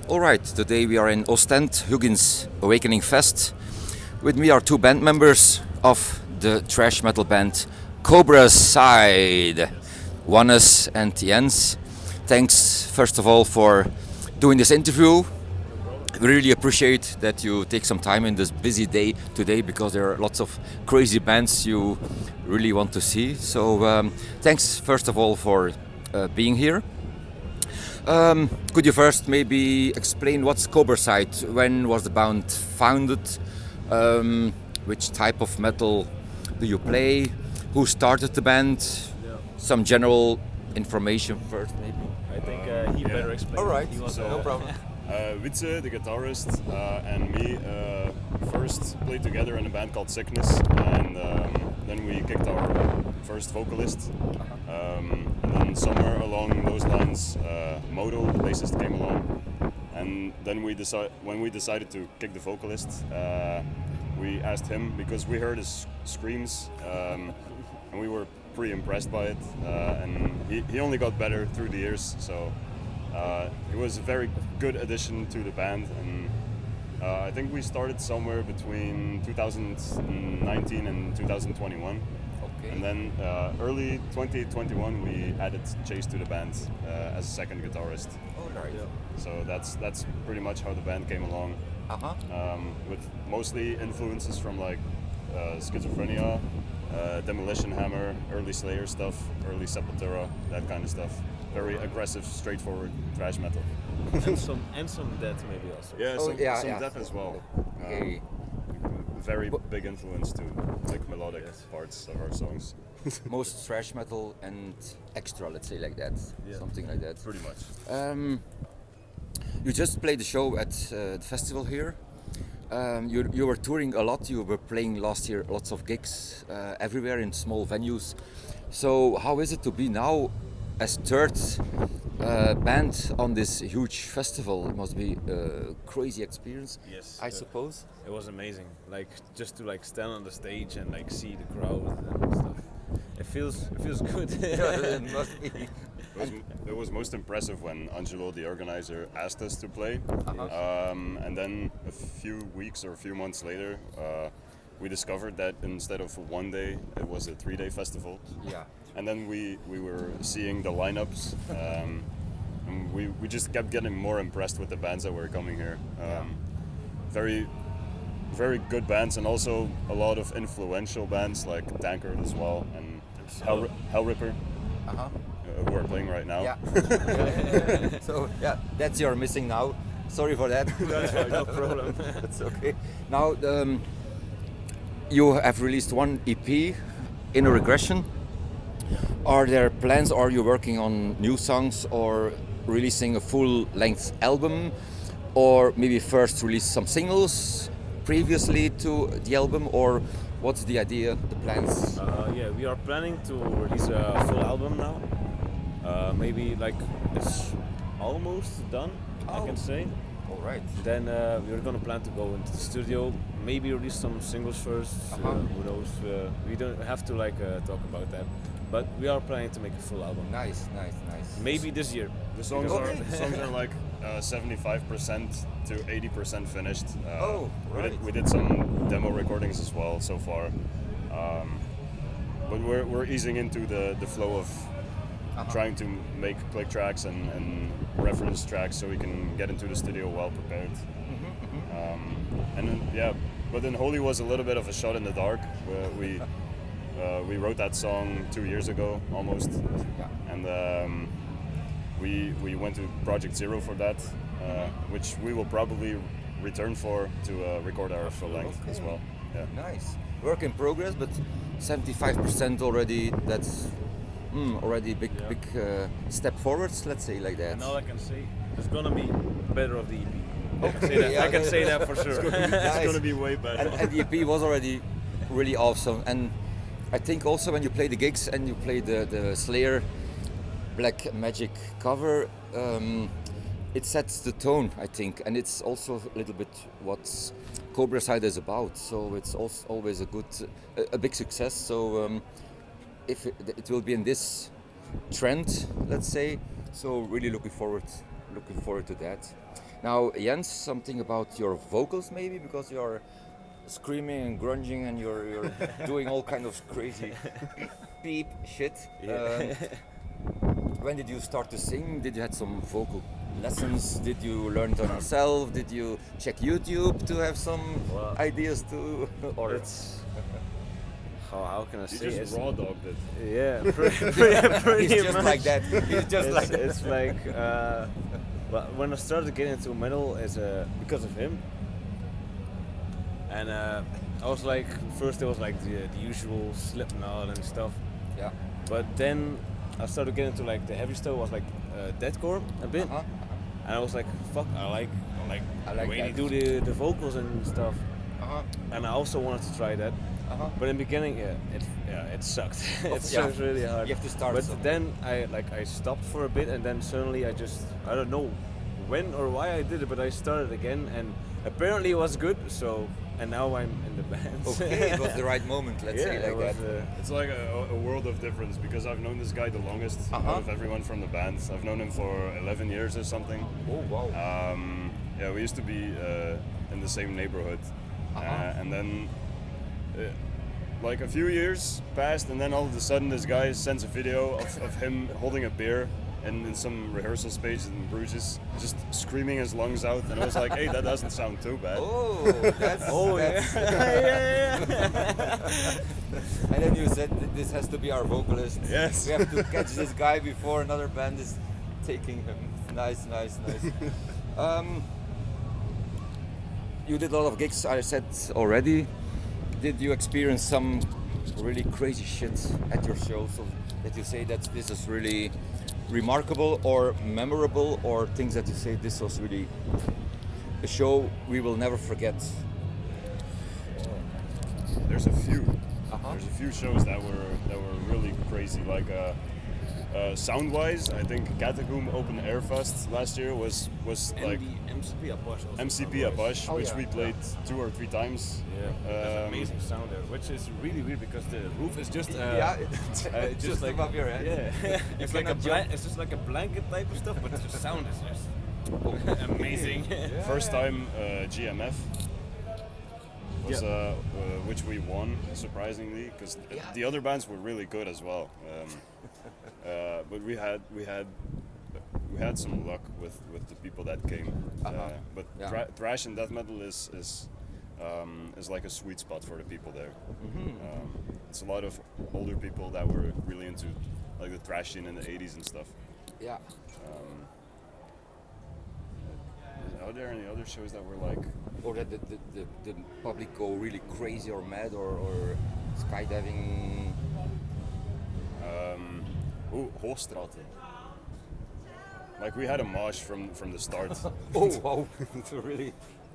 Alright, today we are in Ostend, Huginns Awakening Fest. With me are two band members of the thrash metal band Cobracide, Wannes and Jens. Thanks first of all for doing this interview. We really appreciate that you take some time in this busy day today because there are lots of crazy bands you really want to see. So thanks first of all for being here. Could you first maybe explain what's Cobracide? When was the band founded? Which type of metal do you play? Who started the band? Yeah. Some general information first, maybe. I think he better explain. All right, He was, no problem. Witze, the guitarist, and me first played together in a band called Sickness, and then we kicked our first vocalist. And then somewhere along those lines, Modo, the bassist, came along, and then when we decided to kick the vocalist, we asked him because we heard his screams, and we were pretty impressed by it, and he only got better through the years, so. It was a very good addition to the band, and I think we started somewhere between 2019 and 2021. Okay. And then early 2021 we added Chase to the band as a second guitarist. All right. Yeah. So that's pretty much how the band came along, with mostly influences from like Schizophrenia, Demolition Hammer, early Slayer stuff, early Sepultura, that kind of stuff. Very aggressive, straightforward thrash metal. and some death maybe also. Yeah, Oh, some yeah. death as well. Okay. Very big influence to like melodic parts of our songs. Most thrash metal and extra, let's say like that. Yeah. Something like that. Pretty much. You just played the show at the festival here. You were touring a lot. You were playing last year lots of gigs everywhere in small venues. So how is it to be now as third band on this huge festival? It must be a crazy experience. Yes. I suppose. It was amazing. Like just to like stand on the stage and like see the crowd and stuff. It feels good. It must be. It was most impressive when Angelo, the organizer, asked us to play, and then a few weeks or a few months later, we discovered that instead of 1 day, it was a 3-day festival. Yeah. And then we were seeing the lineups, and we just kept getting more impressed with the bands that were coming here. Very, very good bands, and also a lot of influential bands like Tankard as well, and Hellripper, who are playing right now. Yeah. So yeah, that's you're missing now. Sorry for that. That's right, no problem. That's okay. Now you have released one EP, In a Regression. Are there plans? Are you working on new songs or releasing a full-length album, or maybe first release some singles previously to the album, or what's the idea, the plans? Yeah, we are planning to release a full album now. Maybe like it's almost done, I can say. All right. Then we're gonna plan to go into the studio, maybe release some singles first. Who knows? We don't have to like talk about that, but we are planning to make a full album. Nice. Maybe this year. The songs Okay. are like 75% to 80% finished. Right. We did some demo recordings as well so far, but we're easing into the flow of trying to make click tracks and reference tracks so we can get into the studio well prepared. And then, but then Holy was a little bit of a shot in the dark. We wrote that song 2 years ago almost, and we went to Project Zero for that, which we will probably return for to record our full length as well. Yeah. Nice. Work in progress, but 75% already. That's already big step forwards. Let's say like that. And all I can say, it's gonna be better of the EP. Okay. I can say that for sure. It's gonna be way better. And the EP was already really awesome. And I think also when you play the gigs and you play the Slayer Black Magic cover, it sets the tone, I think, and it's also a little bit what Cobracide is about. So it's also always a big success. So if it will be in this trend, let's say, so really looking forward to that. Now, Jens, something about your vocals maybe, because you're screaming and grunging and you're doing all kind of crazy beep shit. When did you start to sing? Did you had some vocal lessons? Did you learn it on yourself? Did you check YouTube to have some ideas to? Or It's how can I You say it? just raw dogged it. Yeah, pretty He's just much. like that. He's just like that. It's like well, when I started getting into metal, is because of him. And I was like, first it was like the usual Slipknot and stuff. Yeah. But then I started getting into like the heavy stuff. Was like deathcore a bit, and I was like, fuck, I like like when that. you do the vocals and stuff. And I also wanted to try that. But in the beginning, it sucked. It sucked really hard. You have to start But somewhere. then I stopped for a bit, and then suddenly I don't know when or why I did it, but I started again, and apparently it was good. So, and now I'm in the band. Okay, it was the right moment. Let's say it like was, that. It's like a world of difference because I've known this guy the longest out of everyone from the band. I've known him for 11 years or something. Oh wow. Yeah, we used to be in the same neighborhood, and then like a few years passed, and then all of a sudden this guy sends a video of him holding a beer in some rehearsal space in Bruges, just screaming his lungs out, and I was like, hey, that doesn't sound too bad. Oh, that's. that's And then you said that this has to be our vocalist. Yes. We have to catch this guy before another band is taking him. Nice. You did a lot of gigs, I said already. Did you experience some really crazy shit at your show, so that you say that this is really remarkable or memorable, or things that you say this was really a show we will never forget? There's a few. There's a few shows that were really crazy. Like sound-wise, I think Catacomb Open Air Fest last year was like MCP Apache. MCP Apache, Oh, which yeah. we played 2 or 3 times. That's amazing sound there, which is really weird because the roof is just It's just like above your head. Yeah, it's like cannot it's just like a blanket type of stuff, but the sound is just amazing. First time GMF was which we won surprisingly because the other bands were really good as well. But we had some luck with the people that came. But thrash and death metal is like a sweet spot for the people there. It's a lot of older people that were really into like the thrash scene in the 80s and stuff. Yeah. Are there any other shows that were like? Or that the public go really crazy or mad, or skydiving? Hoogstraten. Like we had a march from the start. Oh wow! So really?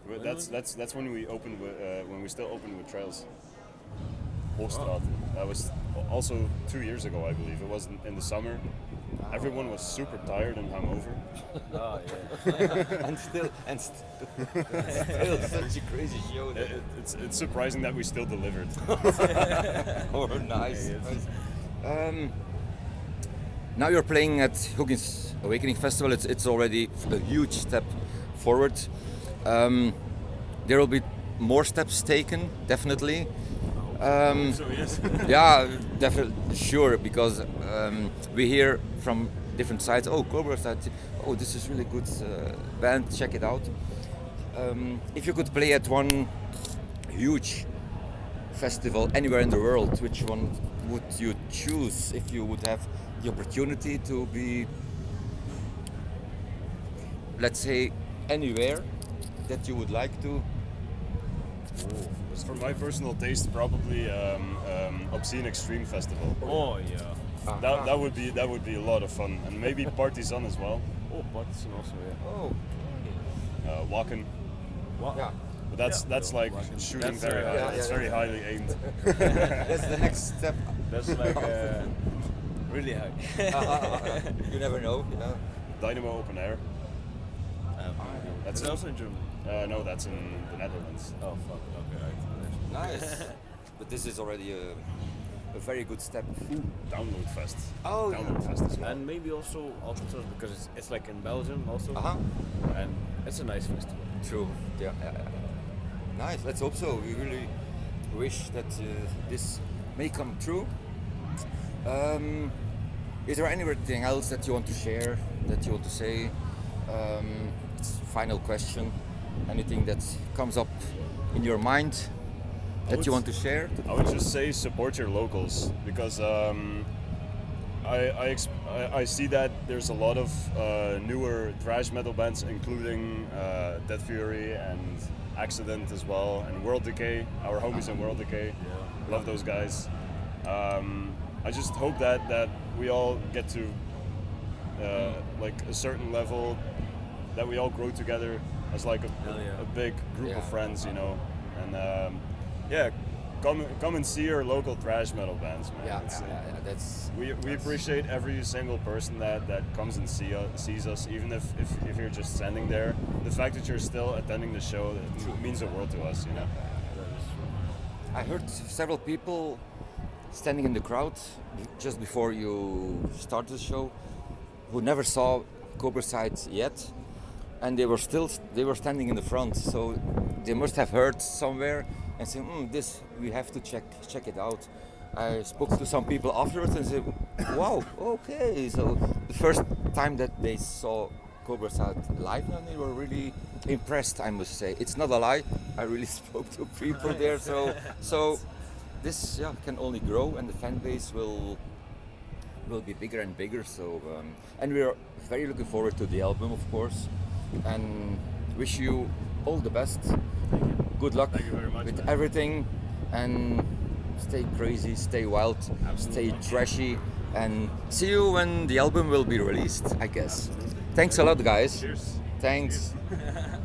But that's when we opened with when we still opened with Trails. Hoogstraten. That was also 2 years ago, I believe. It was in the summer. Everyone was super tired and hungover. Oh yeah. and still such a crazy show. It's surprising that we still delivered. Oh, nice. Now you're playing at Huginns Awakening Festival. It's already a huge step forward. There will be more steps taken, definitely. So yes. Yeah, definitely, sure, because we hear from different sides. Oh, Cobracide. Oh, this is really good band. Check it out. If you could play at one huge festival anywhere in the world, which one would you choose if you would have the opportunity to be, let's say, anywhere that you would like to? For my personal taste, probably Obscene Extreme Festival. Oh yeah. That would be a lot of fun, and maybe Partizan as well. Oh, Partisan also, yeah. Oh, Wacken. yeah. But that's like shooting That's, very high. yeah, It's yeah, very yeah. highly aimed. That's the next step. That's like really high. You never know. Yeah. Dynamo Open Air. That's also in Germany. No, that's in the Netherlands. Oh fuck. Okay, right. Nice. But this is already a very good step. Download Fest. Oh, Download Fest as well. And maybe also Alcatraz because it's like in Belgium also. Uh-huh. And It's a nice festival. True. Yeah. Nice. Let's hope so. We really wish that this may come true. Is there anything else that you want to share? That you want to say? It's final question. Anything that comes up in your mind that you want to share? I would just say support your locals, because I see that there's a lot of newer thrash metal bands, including Dead Fury and Accident as well, and World Decay, our homies in World Decay. Love those guys. I just hope that we all get to like a certain level, that we all grow together as like a big group of friends, you know, and come and see our local thrash metal bands, man. That's we appreciate every single person that comes and sees us, even if you're just standing there. The fact that you're still attending the show, that means the world to us, you know. I heard several people standing in the crowd just before you start the show who never saw Cobracide yet, and they were standing in the front, so they must have heard somewhere and said, this, we have to check it out. I spoke to some people afterwards and said, wow, okay, so the first time that they saw Cobracide live, and they were really impressed, I must say. It's not a lie, I really spoke to people there, so this can only grow, and the fan base will be bigger and bigger. So and we are very looking forward to the album, of course, and wish you all the best. Good luck with everything, and stay crazy, stay wild, stay trashy, and see you when the album will be released, I guess. Thanks a lot, guys. Cheers. Thanks. Cheers.